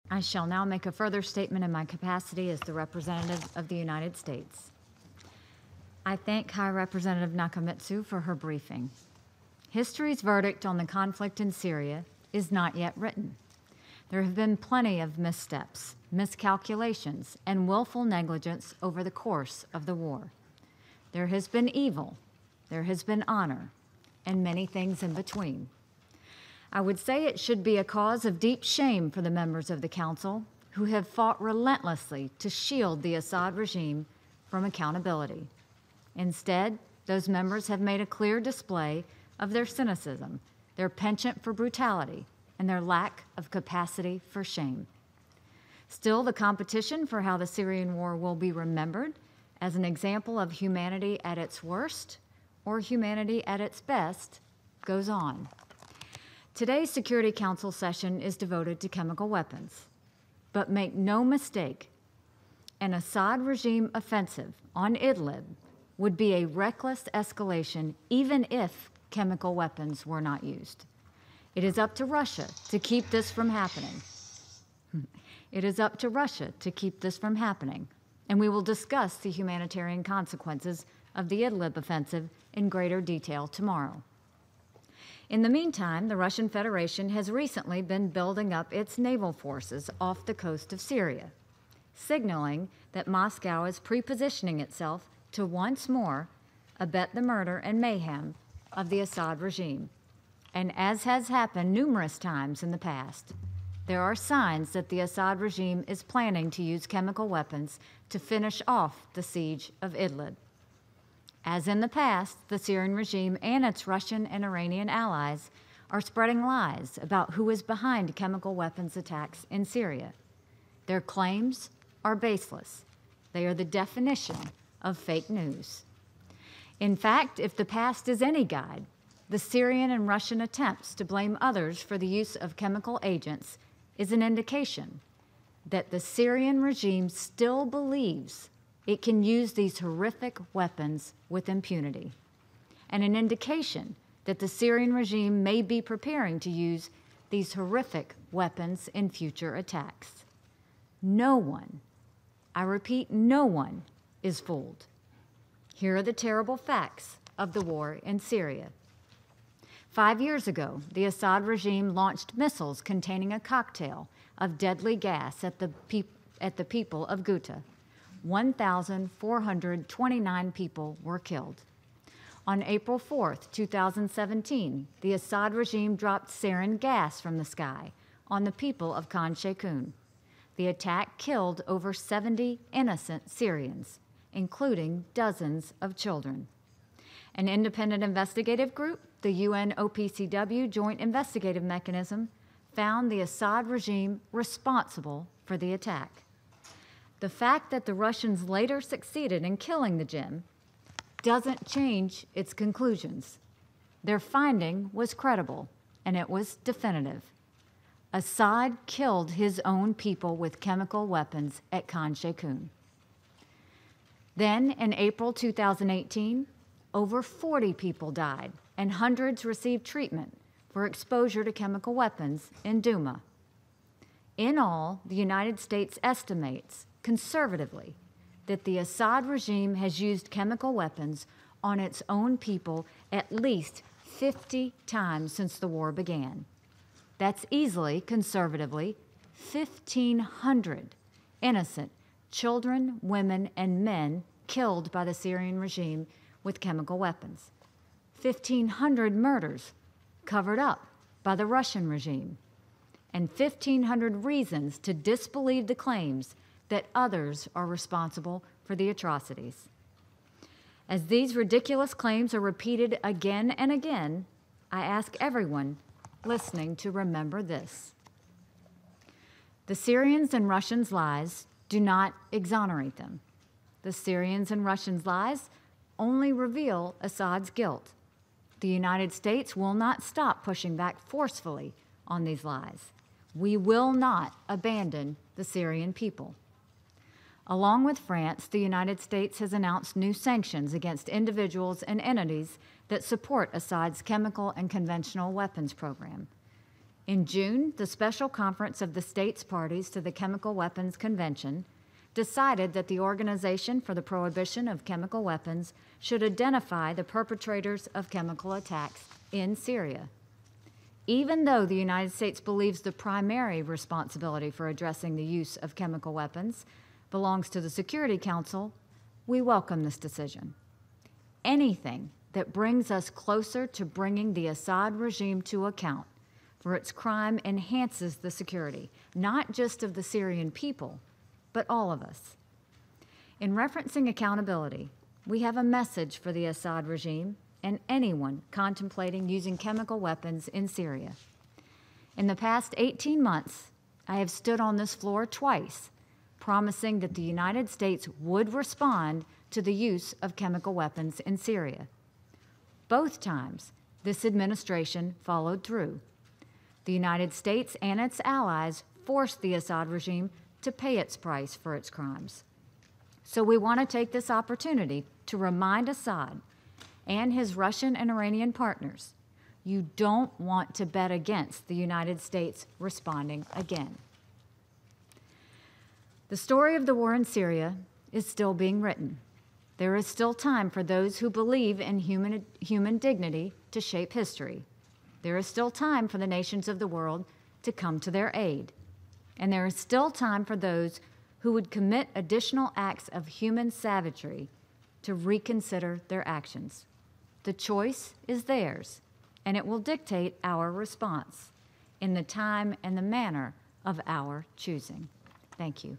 I shall now make a further statement in my capacity as the representative of the United States. I thank High Representative Nakamitsu for her briefing. History's verdict on the conflict in Syria is not yet written. There have been plenty of missteps, miscalculations, and willful negligence over the course of the war. There has been evil, there has been honor, and many things in between. I would say it should be a cause of deep shame for the members of the Council who have fought relentlessly to shield the Assad regime from accountability. Instead, those members have made a clear display of their cynicism, their penchant for brutality, and their lack of capacity for shame. Still, the competition for how the Syrian war will be remembered as an example of humanity at its worst or humanity at its best goes on. Today's Security Council session is devoted to chemical weapons. But make no mistake, an Assad regime offensive on Idlib would be a reckless escalation even if chemical weapons were not used. It is up to Russia to keep this from happening. It is up to Russia to keep this from happening, and we will discuss the humanitarian consequences of the Idlib offensive in greater detail tomorrow. In the meantime, the Russian Federation has recently been building up its naval forces off the coast of Syria, signaling that Moscow is prepositioning itself to once more abet the murder and mayhem of the Assad regime. And as has happened numerous times in the past, there are signs that the Assad regime is planning to use chemical weapons to finish off the siege of Idlib. As in the past, the Syrian regime and its Russian and Iranian allies are spreading lies about who is behind chemical weapons attacks in Syria. Their claims are baseless. They are the definition of fake news. In fact, if the past is any guide, the Syrian and Russian attempts to blame others for the use of chemical agents is an indication that the Syrian regime still believes it can use these horrific weapons with impunity, and an indication that the Syrian regime may be preparing to use these horrific weapons in future attacks. No one, I repeat, no one is fooled. Here are the terrible facts of the war in Syria. 5 years ago, the Assad regime launched missiles containing a cocktail of deadly gas at the people of Ghouta. 1,429 people were killed. On April 4th, 2017, the Assad regime dropped sarin gas from the sky on the people of Khan Sheikhoun. The attack killed over 70 innocent Syrians, including dozens of children. An independent investigative group, the UN-OPCW Joint Investigative Mechanism, found the Assad regime responsible for the attack. The fact that the Russians later succeeded in killing the Jinn doesn't change its conclusions. Their finding was credible, and it was definitive. Assad killed his own people with chemical weapons at Khan Sheikhoun. Then, in April 2018, over 40 people died, and hundreds received treatment for exposure to chemical weapons in Douma. In all, the United States estimates conservatively that the Assad regime has used chemical weapons on its own people at least 50 times since the war began. That's easily, conservatively, 1,500 innocent children, women, and men killed by the Syrian regime with chemical weapons. 1,500 murders covered up by the Russian regime. And 1,500 reasons to disbelieve the claims that others are responsible for the atrocities. As these ridiculous claims are repeated again and again, I ask everyone listening to remember this. The Syrians and Russians' lies do not exonerate them. The Syrians and Russians' lies only reveal Assad's guilt. The United States will not stop pushing back forcefully on these lies. We will not abandon the Syrian people. Along with France, the United States has announced new sanctions against individuals and entities that support Assad's chemical and conventional weapons program. In June, the Special Conference of the States Parties to the Chemical Weapons Convention decided that the Organization for the Prohibition of Chemical Weapons should identify the perpetrators of chemical attacks in Syria. Even though the United States believes the primary responsibility for addressing the use of chemical weapons belongs to the Security Council, we welcome this decision. Anything that brings us closer to bringing the Assad regime to account for its crime enhances the security, not just of the Syrian people, but all of us. In referencing accountability, we have a message for the Assad regime and anyone contemplating using chemical weapons in Syria. In the past 18 months, I have stood on this floor twice, promising that the United States would respond to the use of chemical weapons in Syria. Both times, this administration followed through. The United States and its allies forced the Assad regime to pay its price for its crimes. So we want to take this opportunity to remind Assad and his Russian and Iranian partners, you don't want to bet against the United States responding again. The story of the war in Syria is still being written. There is still time for those who believe in human dignity to shape history. There is still time for the nations of the world to come to their aid. And there is still time for those who would commit additional acts of human savagery to reconsider their actions. The choice is theirs, and it will dictate our response in the time and the manner of our choosing. Thank you.